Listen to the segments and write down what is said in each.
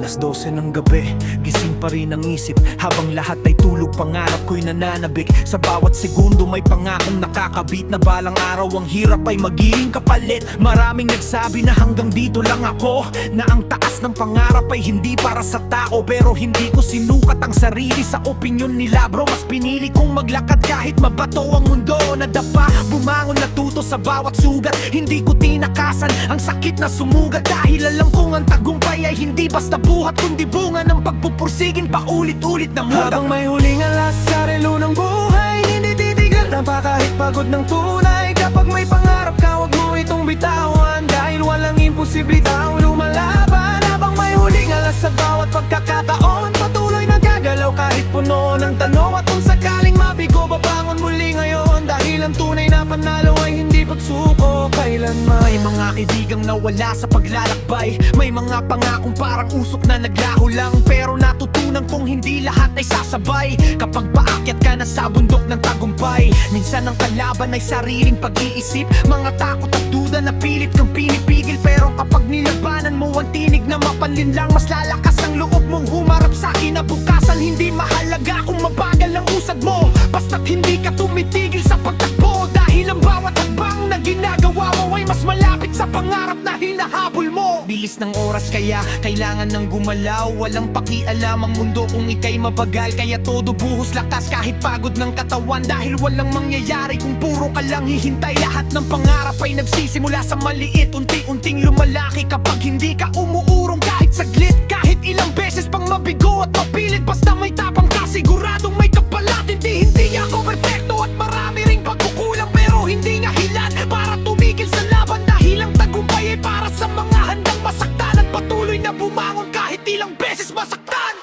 12 ng gabi, gising pa rin ang isip. Habang lahat ay tulog, pangarap ko'y nananabik. Sa bawat segundo may pangakong nakakabit, na balang araw ang hirap ay magiging kapalit. Maraming nagsabi na hanggang dito lang ako, na ang taas ng pangarap ay hindi para sa tao. Pero hindi ko sinukat ang sarili sa opinyon nila, bro. Mas pinili kong maglakad kahit mabato ang mundo. Nadapa, bumangon, natuto sa bawat sugat. Hindi ko tinakasan ang sakit na sumugat, dahil alam kong ang tagumpay ay hindi basta buhat, kundi bunga ng pagpupursigin paulit-ulit na muda. Habang may huling alas sa relo ng buhay, hindi titigil na pa kahit pagod ng tunay. Kapag may pangarap ka, wag mo itong bitawan, dahil walang imposible taong lumalaban. Habang may huling alas sa bawat pagkakataon, patuloy na gagalaw kahit puno ng tanong. At kung sakaling mabigo, babangon muli ngayon, dahil ang tunay na panalo ay hindi pagsuko kailanman. May mga kaibigang nawala sa paglalakbay, may mga pangakong parang usok na naglaho lang. Pero natutunan kong hindi lahat ay sasabay kapag paakyat ka na sa bundok ng tagumpay. Minsan ang kalaban ay sariling pag-iisip, mga takot at duda na pilit kang pinipigil. Pero kapag nilabanan mo ang tinig na mapanlinlang, mas lalakas ang loob mong humarap sa kinabukasan. Hindi mahalaga kung mabagal ang usad mo, basta't hindi ka tumitigil sa pagtakbo, dahil ang bawat hakbang na ginagawa mo ay mas malapit sa pangarap na hinahabol mo. Bilis ng oras kaya kailangan ng gumalaw, walang pakialam ang mundo kung ika'y mabagal. Kaya todo buhos lakas kahit pagod ng katawan, dahil walang mangyayari kung puro ka lang hihintay. Lahat ng pangarap ay nagsisimula sa maliit, unti-unting lumalaki kapag hindi ka umuurong kahit saglit. Kahit ilang beses pang mabigo at mapilit, basta may tapang ka, siguradong may kapalat. Hindi ako perfecto at marami ring pagkukulang, pero hindi nga hilan para tumigil sa laban, dahil ang tagumpay ay para sa mga handang masaktan at patuloy na bumangon kahit ilang beses masaktan.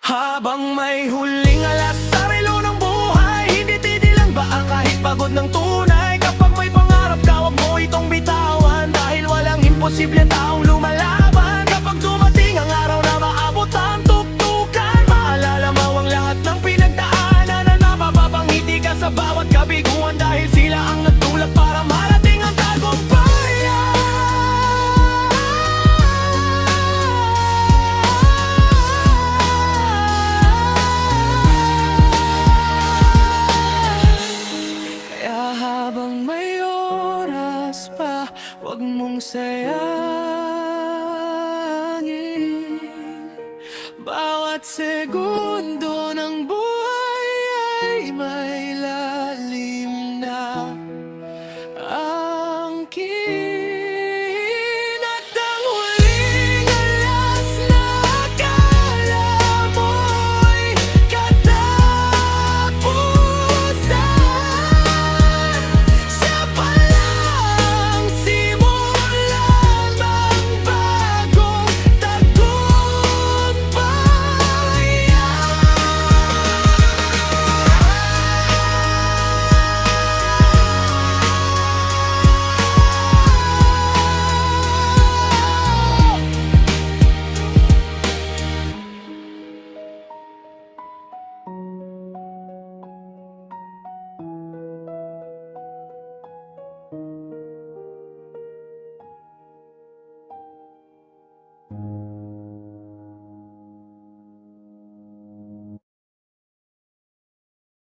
Habang may huling alas sa relo ng buhay, hindi titilang ba ang kahit pagod ng tunay. Kapag may pangarap ka, wag mo itong bitawan, dahil walang imposible taong lumalaban. Kapag dumating ang araw na maabot ang tuktukan, maalala mo ang lahat ng pinagdaanan, na napapapangiti ka sa bawat kabiguan, dahil sila ang nagtulak para marating ang tagumpay. Habang may oras pa, wag mong sayangin bawat segundo ng buhay ay may lalim